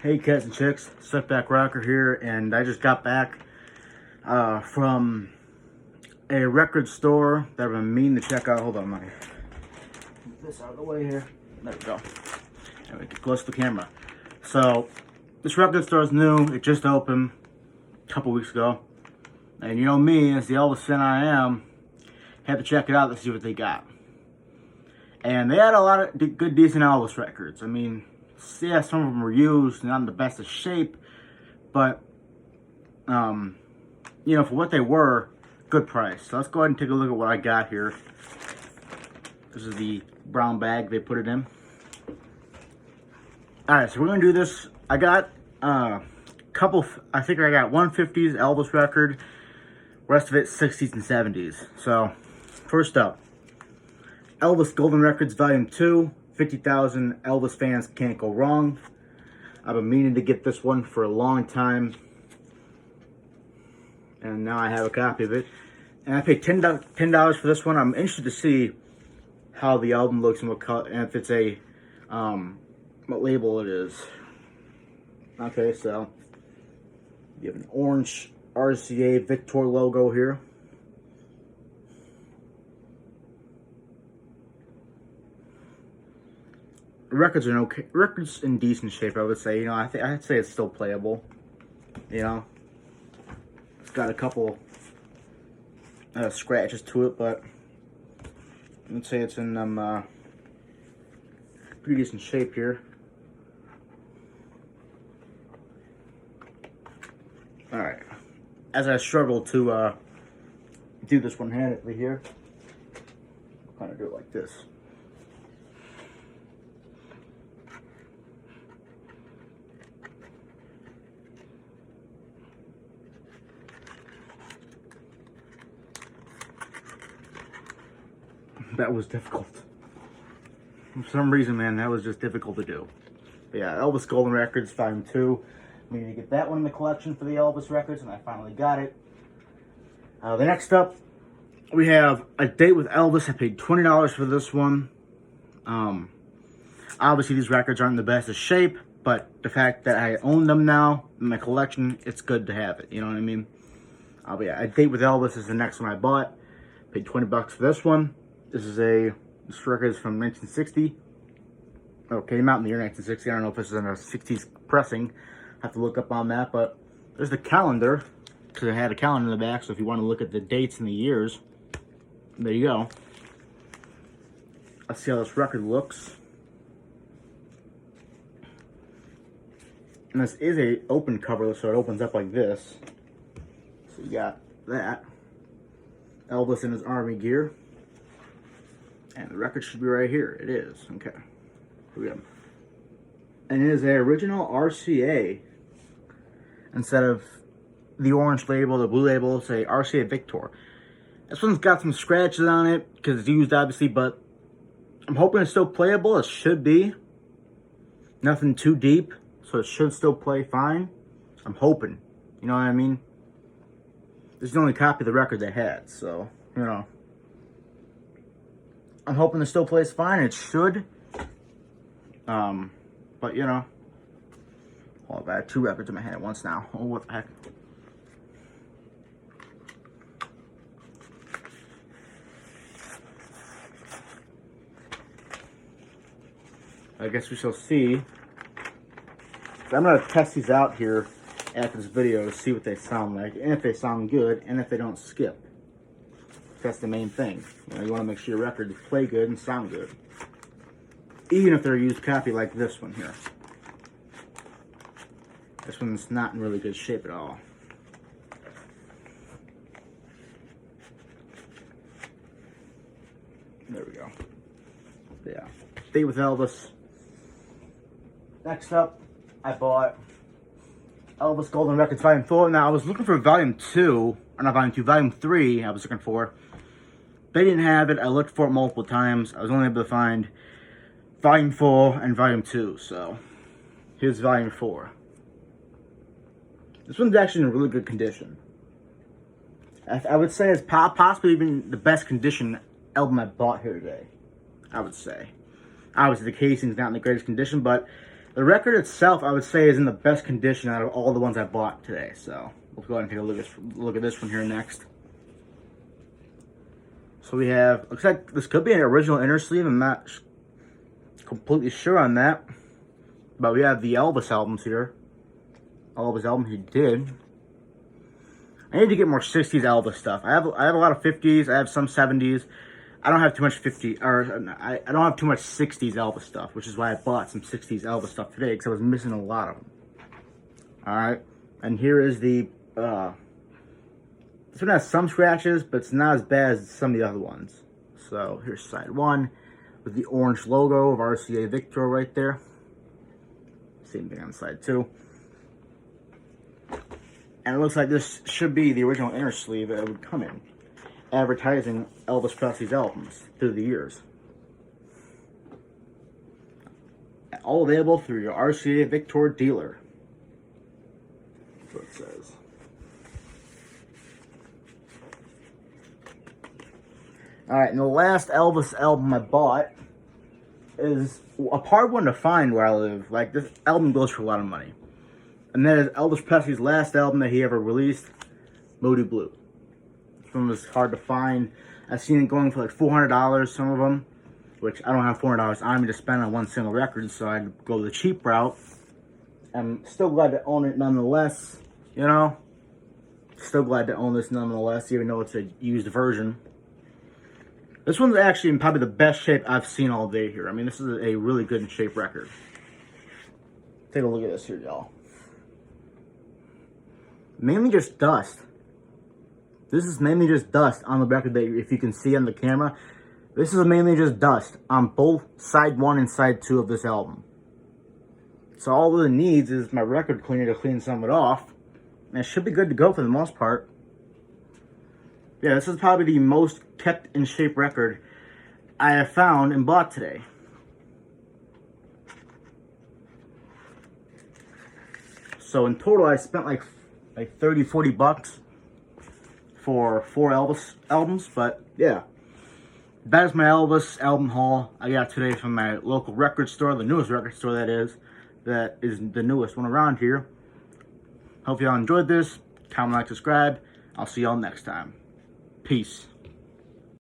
Hey cats and chicks, Setback Rocker here, and I just got back from a record store that I've been meaning to check out. Hold on, let me move this out of the way here. There we go. There we get close to the camera. So, this record store is new. It just opened a couple weeks ago. And you know me, as the Elvis fan I am, had to check it out to see what they got. And they had a lot of good, decent Elvis records. I mean, yeah, some of them were used, not in the best of shape, but, you know, for what they were, good price. So let's go ahead and take a look at what I got here. This is the brown bag they put it in. Alright, so we're going to do this. I got I think I got 150s Elvis record, rest of it 60s and 70s. So, first up, Elvis Golden Records Volume 2. 50,000 Elvis fans can't go wrong. I've been meaning to get this one for a long time, and now I have a copy of it. And I paid $10 for this one. I'm interested to see how the album looks and what color, and if it's a what label it is. Okay, so you have an orange RCA Victor logo here. Records are okay. Records in decent shape, I would say. You know, I'd say it's still playable. You know, it's got a couple scratches to it, but let's say it's in pretty decent shape here. All right. As I struggle to do this one-handedly here, I'll kind of do it like this. That was difficult. For some reason, man, that was just difficult to do. But yeah, Elvis Golden Records, Volume 2. I need to get that one in the collection for the Elvis records, and I finally got it. The next up, we have A Date with Elvis. I paid $20 for this one. Obviously, these records aren't in the best of shape, but the fact that I own them now in my collection, it's good to have it. You know what I mean? But yeah, A Date with Elvis is the next one I bought. Paid $20 for this one. This record is from 1960. Oh, came out in the year 1960. I don't know if this is in a 60s pressing. I have to look up on that, but there's the calendar, because it had a calendar in the back, so if you want to look at the dates and the years, there you go. Let's see how this record looks. And this is a open cover, so it opens up like this. So you got that. Elvis in his army gear. And the record should be right here. It is. Okay. Here we go. And it is an original RCA. Instead of the orange label, the blue label, say RCA Victor. This one's got some scratches on it because it's used, obviously, but I'm hoping it's still playable. It should be. Nothing too deep, so it should still play fine. I'm hoping. You know what I mean? This is the only copy of the record they had, so, you know. I'm hoping it still plays fine. It should. But, you know. Oh, I have two records in my hand at once now. Oh, what the heck. I guess we shall see. So I'm going to test these out here after this video to see what they sound like. And if they sound good. And if they don't skip. That's the main thing. You know, you want to make sure your records play good and sound good. Even if they're a used copy like this one here. This one's not in really good shape at all. There we go. Yeah. Date with Elvis. Next up, I bought Elvis Golden Records Volume 4. Now, I was looking for Volume 2. Or not Volume 2, Volume 3 I was looking for. They didn't have it. I looked for it multiple times. I was only able to find Volume 4 and Volume 2. So, here's Volume 4. This one's actually in really good condition. I would say it's possibly even the best condition album I bought here today. I would say. Obviously, the casing's not in the greatest condition, but The record itself, I would say, is in the best condition out of all the ones I bought today. So let's go ahead and take a look at this one here next. So we have, looks like this could be an original inner sleeve. I'm not completely sure on that. But we have the Elvis albums here. Elvis album he did. I need to get more 60s Elvis stuff. I have a lot of 50s. I have some 70s. I don't have too much I don't have too much 60s Elvis stuff, which is why I bought some 60s Elvis stuff today, because I was missing a lot of them. Alright, and here is the, this one has some scratches, but it's not as bad as some of the other ones. So, here's side one, with the orange logo of RCA Victor right there. Same thing on side two. And it looks like this should be the original inner sleeve that it would come in, advertising Elvis Presley's albums through the years. All available through your RCA Victor dealer. That's what it says. Alright, and the last Elvis album I bought is a hard one to find where I live. Like, this album goes for a lot of money. And that is Elvis Presley's last album that he ever released, Moody Blue. This one was hard to find. I've seen it going for like $400, some of them, which I don't have $400 on me to spend on one single record, so I'd go the cheap route. I'm still glad to own it nonetheless, you know? Still glad to own this nonetheless, even though it's a used version. This one's actually in probably the best shape I've seen all day here. I mean, this is a really good in shape record. Take a look at this here, y'all. Mainly just dust. This is mainly just dust on the record that if you can see on the camera. This is mainly just dust on both side one and side two of this album. So all it needs is my record cleaner to clean some of it off. And it should be good to go for the most part. Yeah, this is probably the most kept in shape record I have found and bought today. So in total I spent like 30, 40 bucks for 4 Elvis albums, but yeah. That is my Elvis album haul I got today from my local record store, the newest record store that is the newest one around here. Hope y'all enjoyed this. Comment, like, subscribe. I'll see y'all next time. Peace.